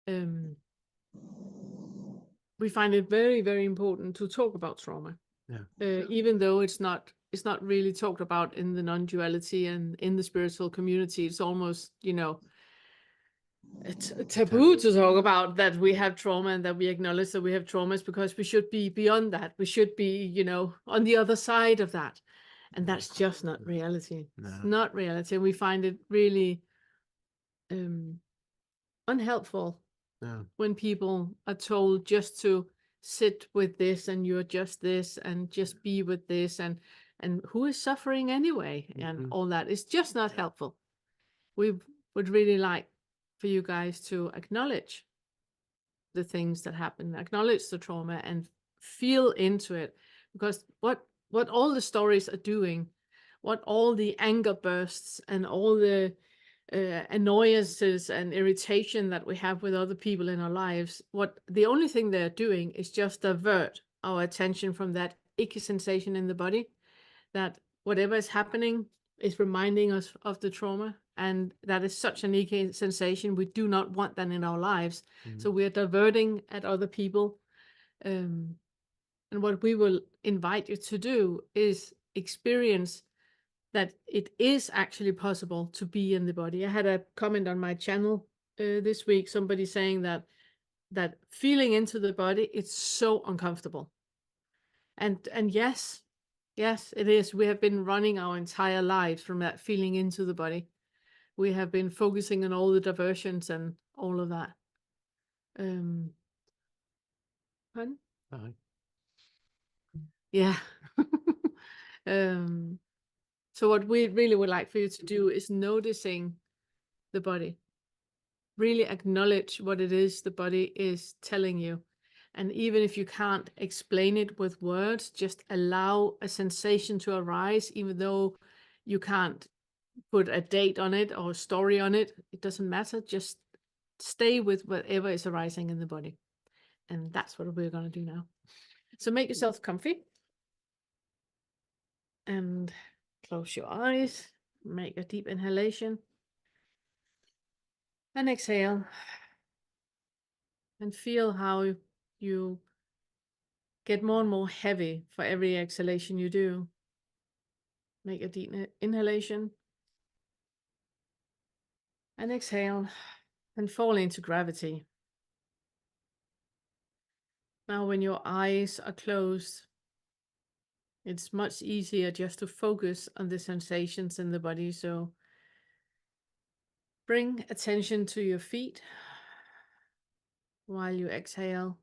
we find it very, very important to talk about trauma. Even though it's not really talked about in the non-duality and in the spiritual community. It's almost, it's a taboo to talk about that we have trauma and that we acknowledge that we have traumas, because we should be beyond that. We should be, on the other side of that. And that's just not reality. No. It's not reality. And we find it really unhelpful when people are told just to sit with this, and you're just this, and just be with this, and who is suffering anyway, and all that. It's just not helpful. We would really like for you guys to acknowledge the things that happen, acknowledge the trauma, and feel into it, because what all the stories are doing, what all the anger bursts and all the annoyances and irritation that we have with other people in our lives, the only thing they're doing is just divert our attention from that icky sensation in the body, that whatever is happening is reminding us of the trauma, and that is such an icky sensation. We do not want that in our lives. So we are diverting at other people, and what we will invite you to do is experience that it is actually possible to be in the body. I had a comment on my channel this week, somebody saying that feeling into the body, it's so uncomfortable. And yes, it is. We have been running our entire lives from that feeling into the body. We have been focusing on all the diversions and all of that. Pardon? Yeah. So what we really would like for you to do is noticing the body. Really acknowledge what it is the body is telling you. And even if you can't explain it with words, just allow a sensation to arise, even though you can't put a date on it or a story on it. It doesn't matter. Just stay with whatever is arising in the body. And that's what we're going to do now. So make yourself comfy. And close your eyes. Make a deep inhalation. And exhale. And feel how you get more and more heavy for every exhalation you do. Make a deep inhalation. And exhale. And fall into gravity. Now when your eyes are closed, it's much easier just to focus on the sensations in the body. So bring attention to your feet while you exhale.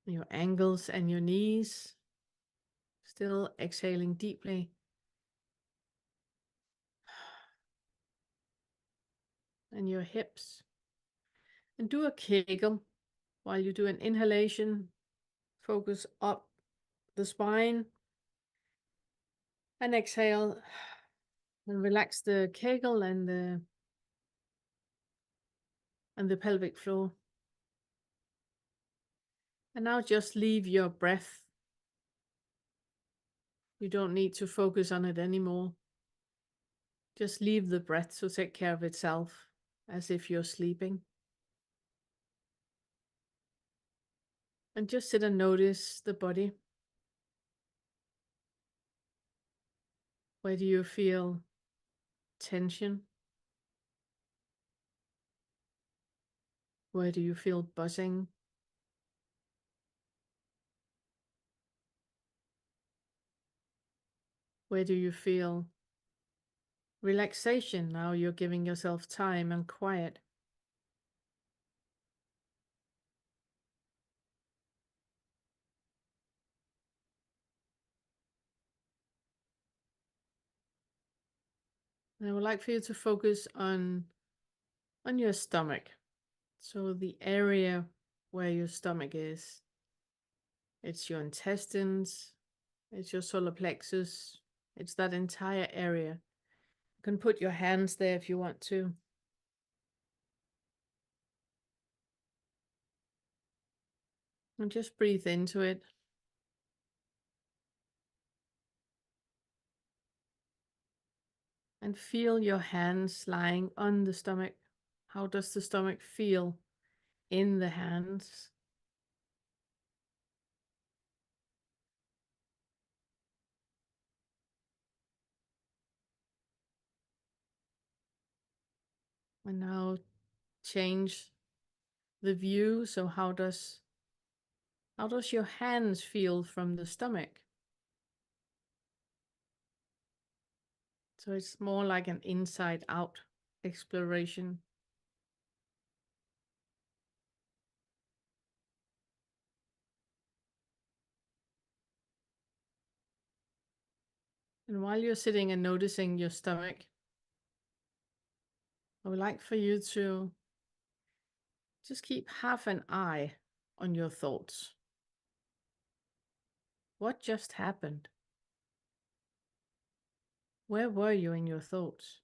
Your ankles and your knees. Still exhaling deeply. And your hips. And do a Kegel while you do an inhalation. Focus up the spine. And exhale. And relax the Kegel and the pelvic floor. And now just leave your breath. You don't need to focus on it anymore. Just leave the breath to take care of itself, as if you're sleeping. And just sit and notice the body. Where do you feel tension? Where do you feel buzzing? Where do you feel relaxation? Now you're giving yourself time and quiet. And I would like for you to focus on your stomach. So the area where your stomach is. It's your intestines. It's your solar plexus. It's that entire area. You can put your hands there if you want to. And just breathe into it. And feel your hands lying on the stomach. How does the stomach feel in the hands? And now change the view. So how does your hands feel from the stomach? So it's more like an inside out exploration. And while you're sitting and noticing your stomach, I would like for you to just keep half an eye on your thoughts. What just happened? Where were you in your thoughts?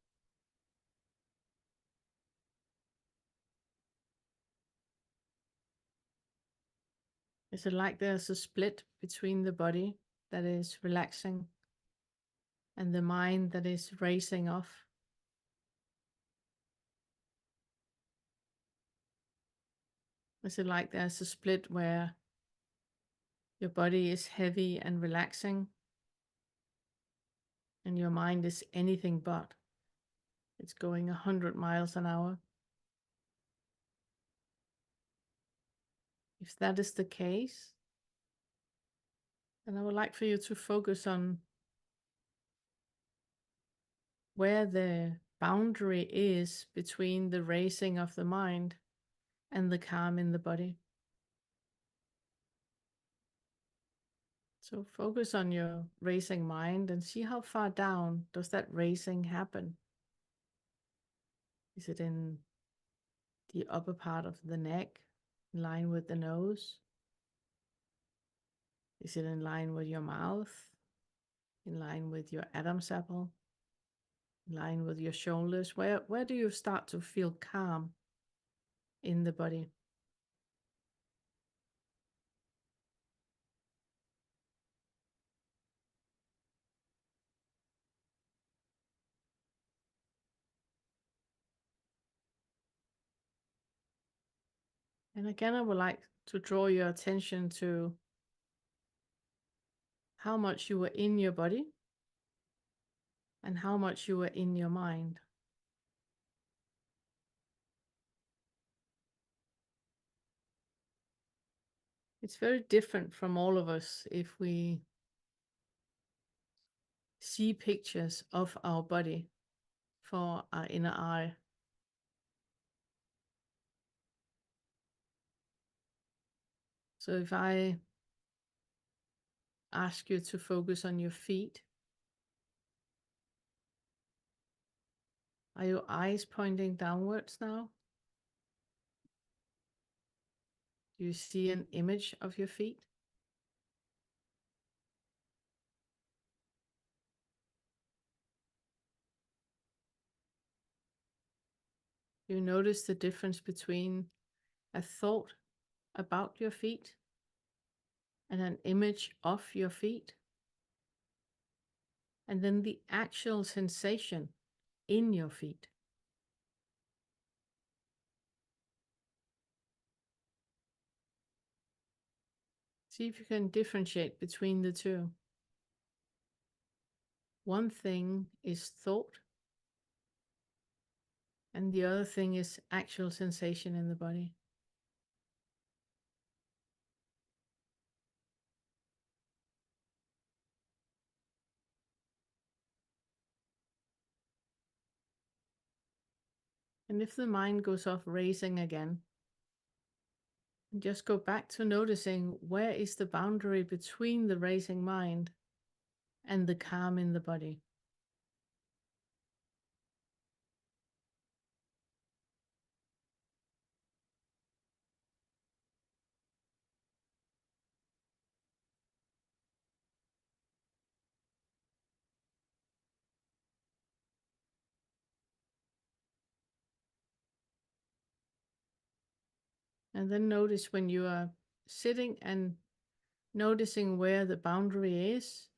Is it like there's a split between the body that is relaxing and the mind that is racing off? Is it like there's a split where your body is heavy and relaxing and your mind is anything but? It's going 100 miles an hour. If that is the case, then I would like for you to focus on where the boundary is between the racing of the mind and the calm in the body. So focus on your racing mind and see how far down does that racing happen. Is it in the upper part of the neck, in line with the nose? Is it in line with your mouth? In line with your Adam's apple? In line with your shoulders? Where do you start to feel calm in the body? And again, I would like to draw your attention to how much you were in your body and how much you were in your mind. It's very different from all of us if we see pictures of our body for our inner eye. So if I ask you to focus on your feet, are your eyes pointing downwards now? Do you see an image of your feet? Do you notice the difference between a thought about your feet and an image of your feet? And then the actual sensation in your feet. See if you can differentiate between the two. One thing is thought, and the other thing is actual sensation in the body. And if the mind goes off racing again, just go back to noticing where is the boundary between the racing mind and the calm in the body. And then notice when you are sitting and noticing where the boundary is,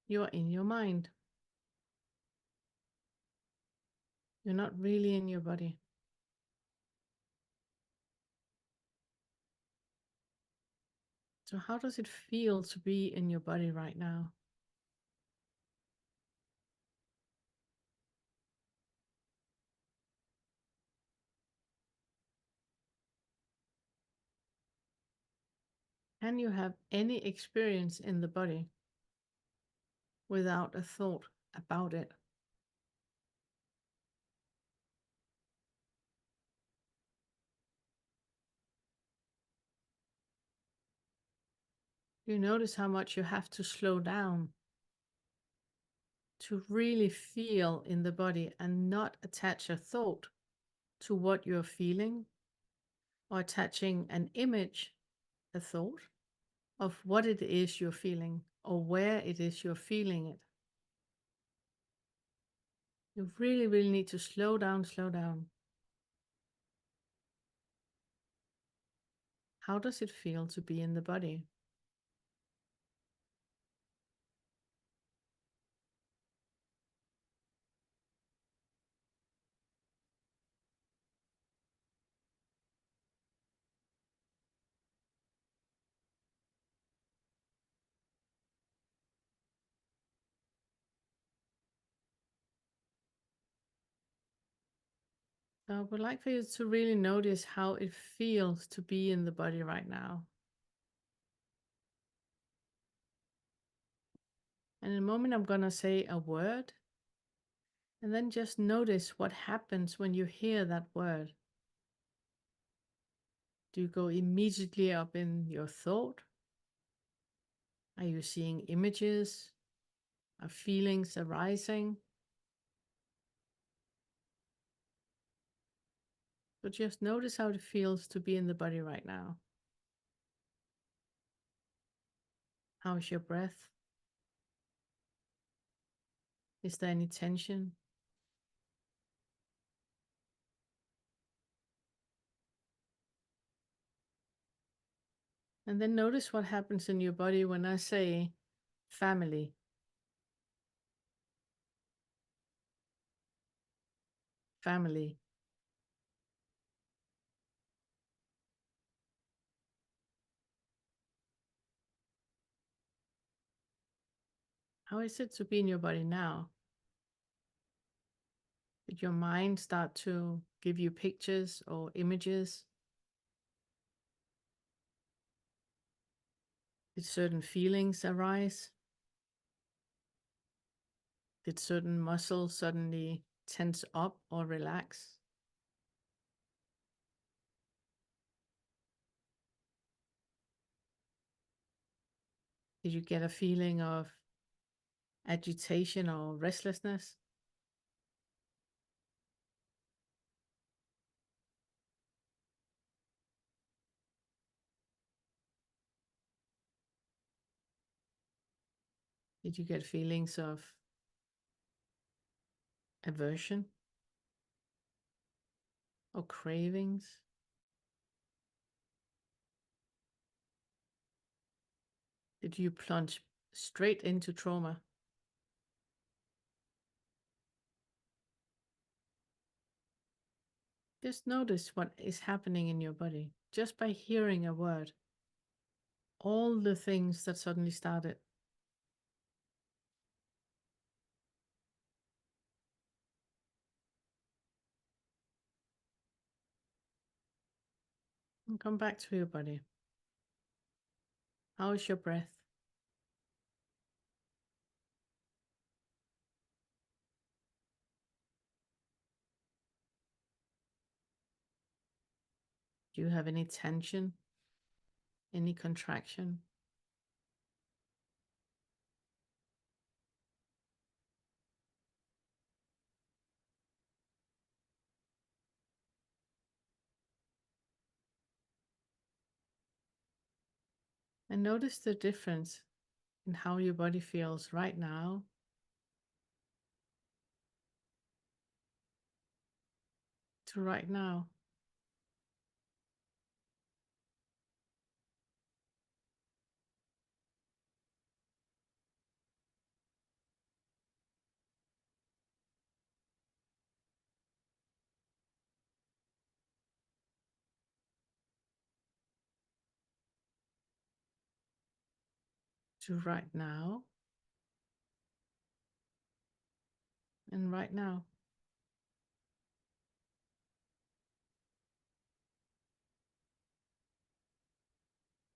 you are in your mind. You're not really in your body. So how does it feel to be in your body right now? Can you have any experience in the body without a thought about it? You notice how much you have to slow down to really feel in the body and not attach a thought to what you're feeling or attaching an image, a thought of what it is you're feeling or where it is you're feeling it. You really, really need to slow down, slow down. How does it feel to be in the body? So I would like for you to really notice how it feels to be in the body right now. And in a moment, I'm going to say a word, and then just notice what happens when you hear that word. Do you go immediately up in your thought? Are you seeing images? Are feelings arising? So just notice how it feels to be in the body right now. How is your breath? Is there any tension? And then notice what happens in your body when I say family. Family. How is it to be in your body now? Did your mind start to give you pictures or images? Did certain feelings arise? Did certain muscles suddenly tense up or relax? Did you get a feeling of agitation or restlessness? Did you get feelings of aversion or cravings? Did you plunge straight into trauma? Just notice what is happening in your body just by hearing a word. All the things that suddenly started. And come back to your body. How is your breath? Do you have any tension? Any contraction? And notice the difference in how your body feels right now to right now. to right now and right now.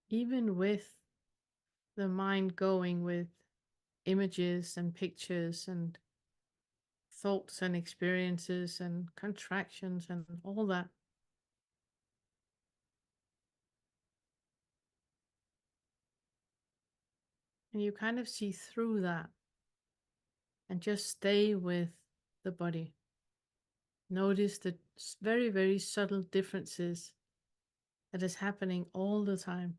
Even with the mind going with images and pictures and thoughts and experiences and contractions and all that. And you kind of see through that and just stay with the body. Notice the very, very subtle differences that is happening all the time.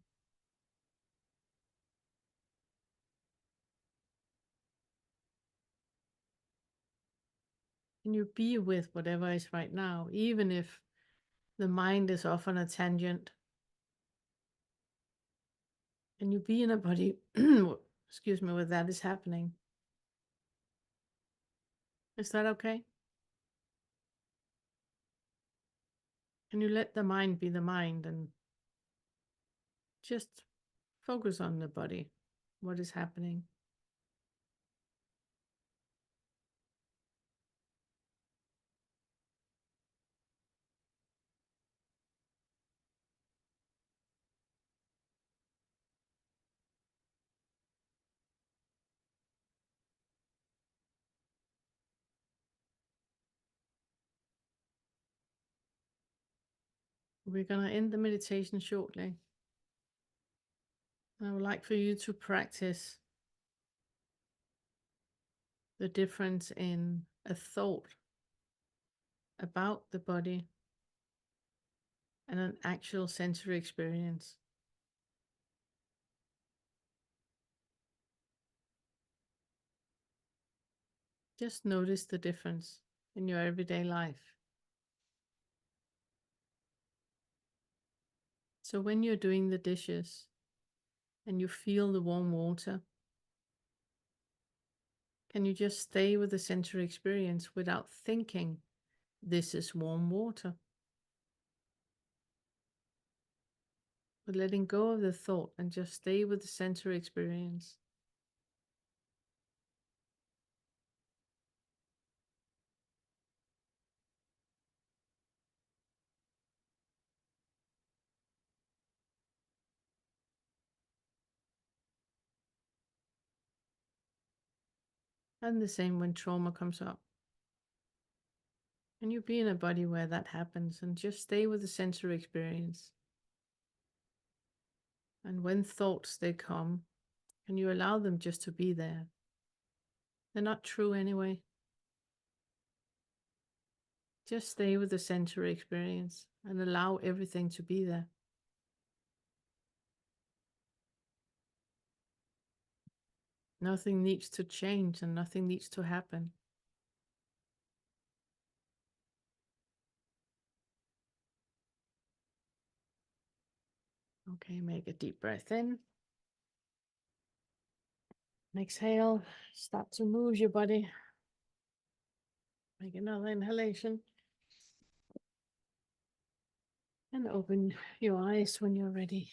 And you be with whatever is right now, even if the mind is off on a tangent. And you be in a body, excuse me, where that is happening. Is that okay? And you let the mind be the mind and just focus on the body, what is happening. We're going to end the meditation shortly. I would like for you to practice the difference in a thought about the body and an actual sensory experience. Just notice the difference in your everyday life. So when you're doing the dishes and you feel the warm water, can you just stay with the sensory experience without thinking, this is warm water? But letting go of the thought and just stay with the sensory experience. And the same when trauma comes up. And you be in a body where that happens and just stay with the sensory experience. And when thoughts they come, can you allow them just to be there? They're not true anyway. Just stay with the sensory experience and allow everything to be there. Nothing needs to change and nothing needs to happen. Okay, make a deep breath in. Exhale, start to move your body. Make another inhalation. And open your eyes when you're ready.